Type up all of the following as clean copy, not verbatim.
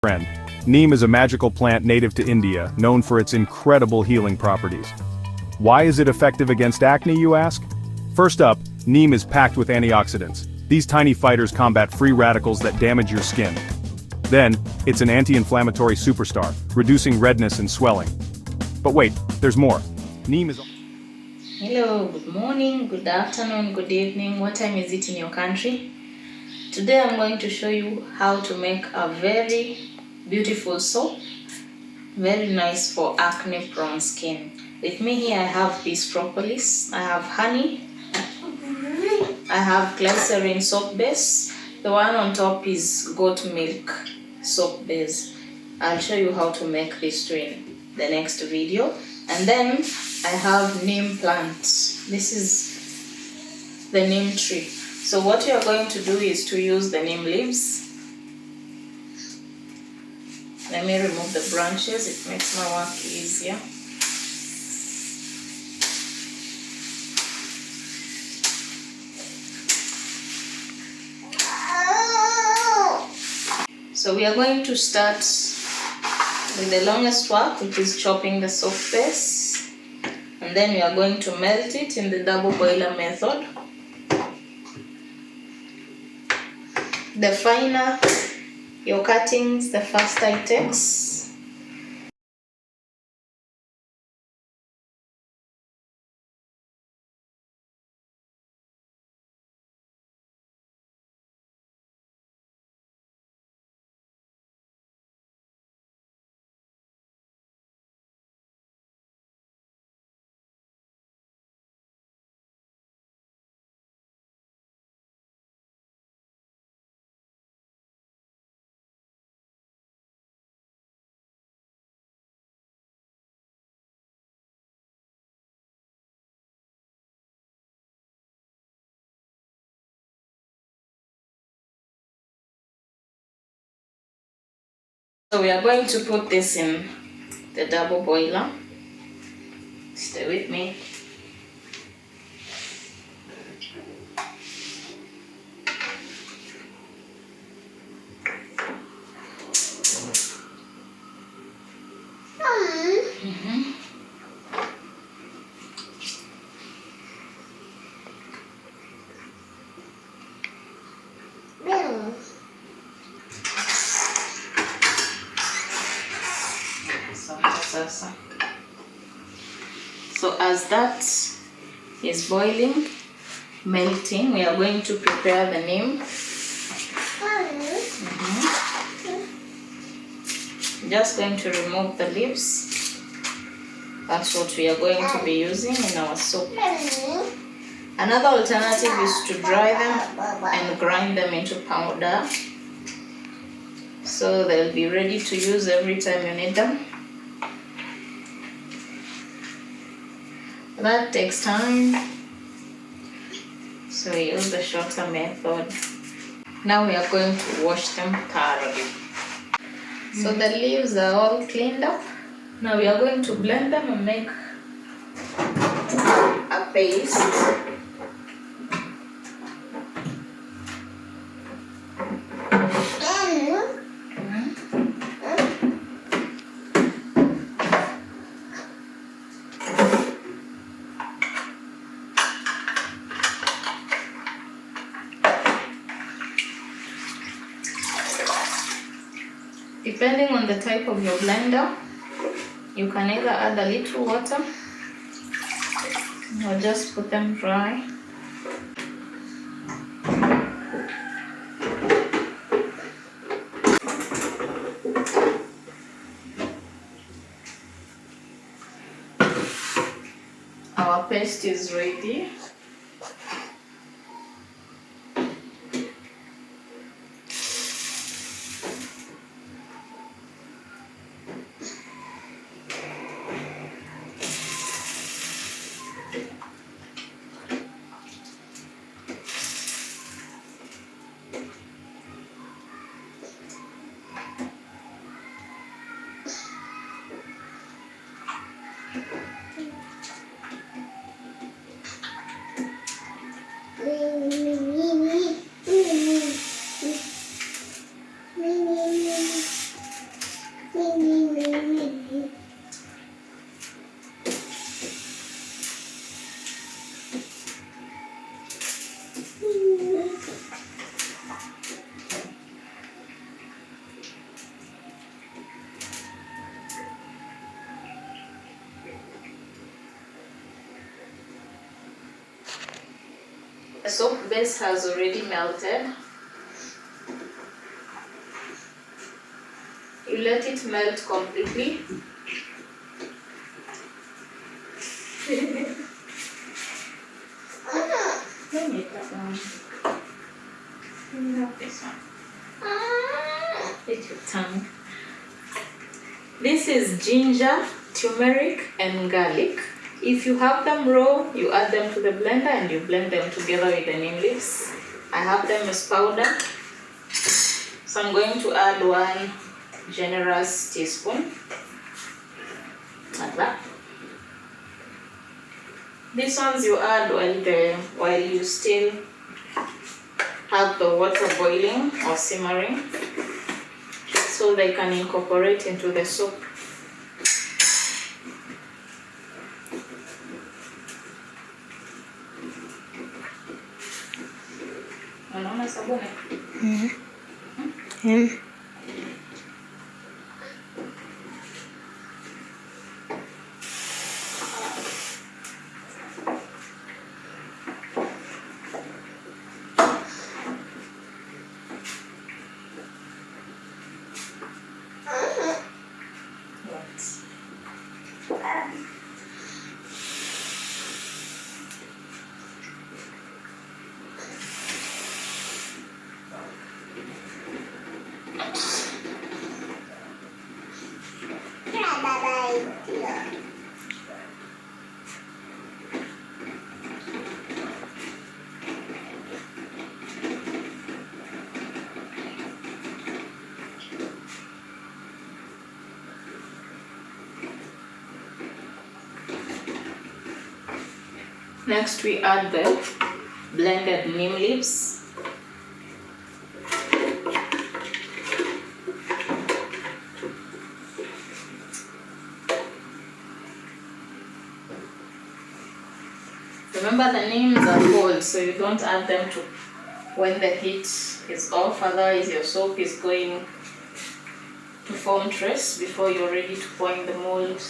Friend. Neem is a magical plant native to India, known for its incredible healing properties. Why is it effective against acne, you ask? First up, neem is packed with antioxidants. These tiny fighters combat free radicals that damage your skin. Then, it's an anti-inflammatory superstar, reducing redness and swelling. But wait, there's more. Neem is... Hello, good morning, good afternoon, good evening. What time is it in your country? Today I'm going to show you how to make a very beautiful soap, very nice for acne prone skin. With me here I have this propolis, I have honey, I have glycerin soap base. The one on top is goat milk soap base. I'll show you how to make this two in the next video. And then I have neem plants. This is the neem tree. So what you are going to do is to use the neem leaves. Let me remove the branches, it makes my work easier. So we are going to start with the longest work, which is chopping the soap base. And then we are going to melt it in the double boiler method. The finer your cuttings, the faster it takes. So we are going to put this in the double boiler. Stay with me. So as that is boiling, melting, we are going to prepare the neem. Just going to remove the leaves. That's what we are going to be using in our soap. Another alternative is to dry them and grind them into powder, so they'll be ready to use every time you need them. That takes time, so we use the shorter method. Now we are going to wash them thoroughly. So the leaves are all cleaned up. Now we are going to blend them and make a paste. Depending on the type of your blender, you can either add a little water or just put them dry. Our paste is ready. The soap base has already melted. You let it melt completely. Don't eat that one. Not this one. Eat your tongue. This is ginger, turmeric, and garlic. If you have them raw, you add them to the blender and you blend them together with the neem leaves. I have them as powder. So I'm going to add 1 generous teaspoon, like that. These ones you add while you still have the water boiling or simmering, just so they can incorporate into the soup. Unaona sabuni? Next we add the blended neem leaves. Remember, the neems are cold, so you don't add them to when the heat is off, otherwise your soap is going to form trace before you're ready to pour in the mold.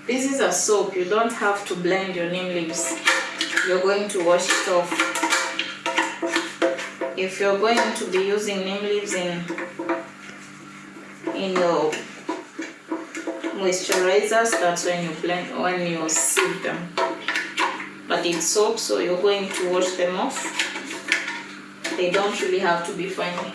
This is a soap, you don't have to blend your neem leaves. You're going to wash it off. If you're going to be using neem leaves in your moisturizers, that's when you sieve them. But it's soap, so you're going to wash them off. They don't really have to be fine.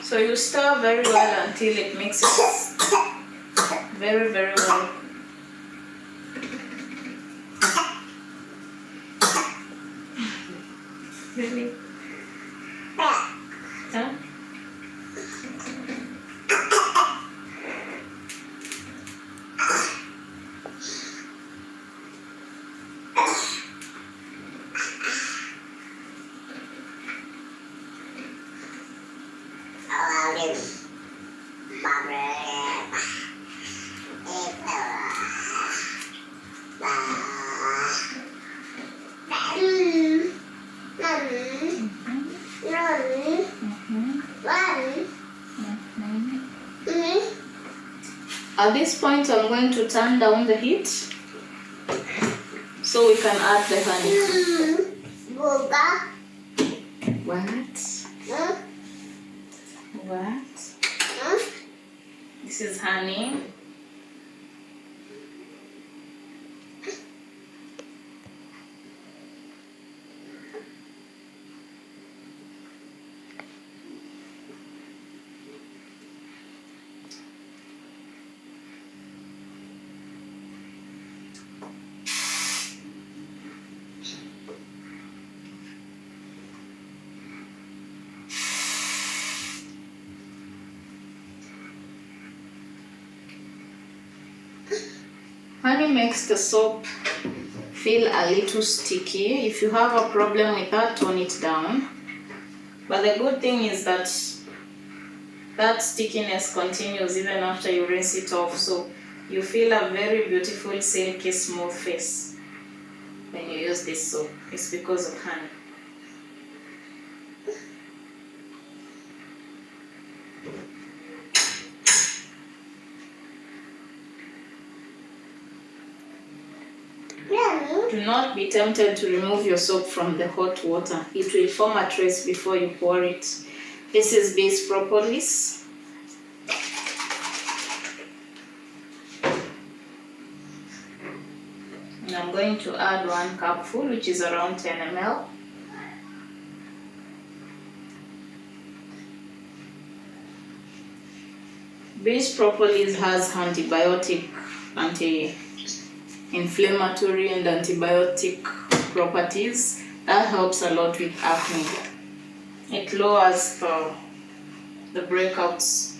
So you stir very well until it mixes very, very well. Really? Huh? At this point, I'm going to turn down the heat so we can add the honey. What? What? This is honey. Honey makes the soap feel a little sticky. If you have a problem with that, tone it down. But the good thing is that that stickiness continues even after you rinse it off. So you feel a very beautiful, silky, smooth face when you use this soap. It's because of honey. Do not be tempted to remove your soap from the hot water. It will form a trace before you pour it. This is Biz Propolis. And I'm going to add 1 cupful, which is around 10 ml. Biz Propolis has antibiotic, anti-inflammatory and antibiotic properties. That helps a lot with acne. It lowers the breakouts.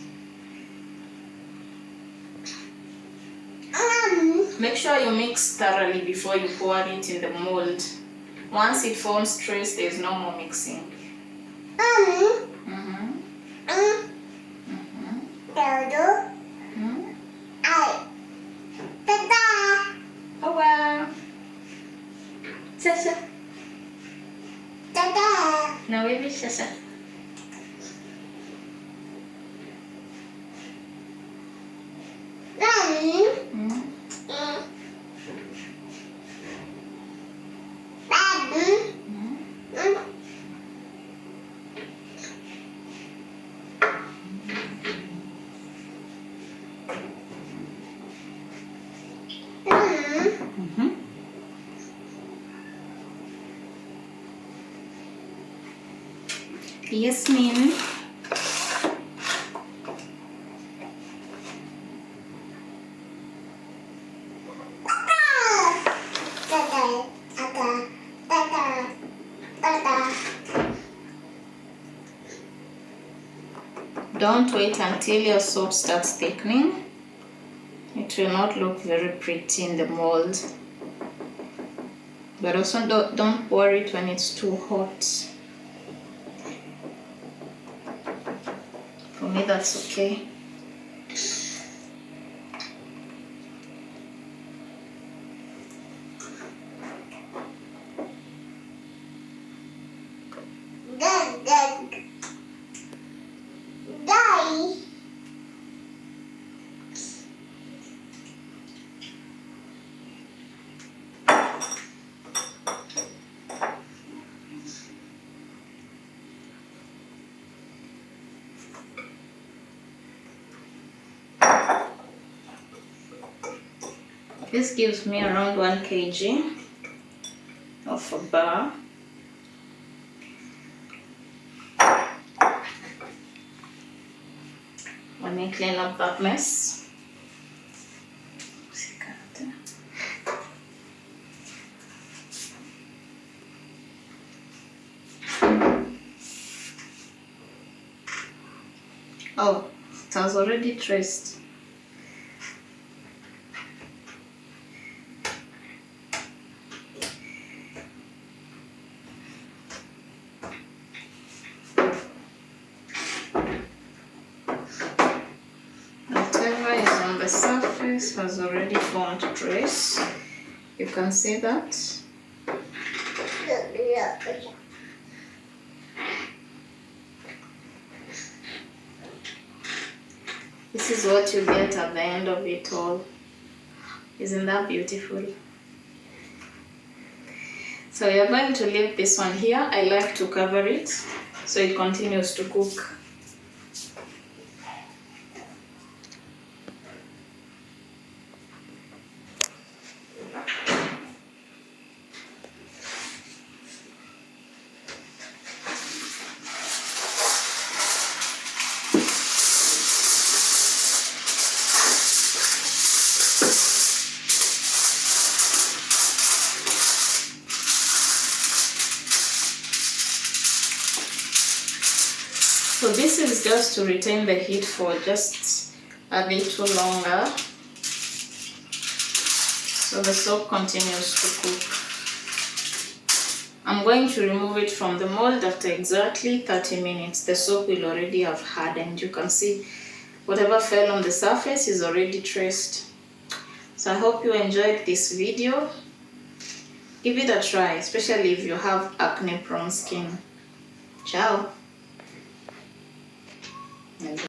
Make sure you mix thoroughly before you pour it in the mold. Once it forms trace, there is no more mixing. Oh wow! Sasa. No, baby, Sasa. Yes, ma'am. Don't wait until your soap starts thickening. It will not look very pretty in the mold. But also don't pour it when it's too hot. For me, that's okay. This gives me around 1 kg of a bar. Let me clean up that mess. Oh, it has already traced. The surface has already formed trace. You can see that. This this is what you get at the end of it all. Isn't that beautiful? So we are going to leave this one here. I like to cover it so it continues to cook. So this is just to retain the heat for just a little longer, so the soap continues to cook. I'm going to remove it from the mold after exactly 30 minutes. The soap will already have hardened. You can see whatever fell on the surface is already traced. So I hope you enjoyed this video. Give it a try, especially if you have acne prone skin. Ciao!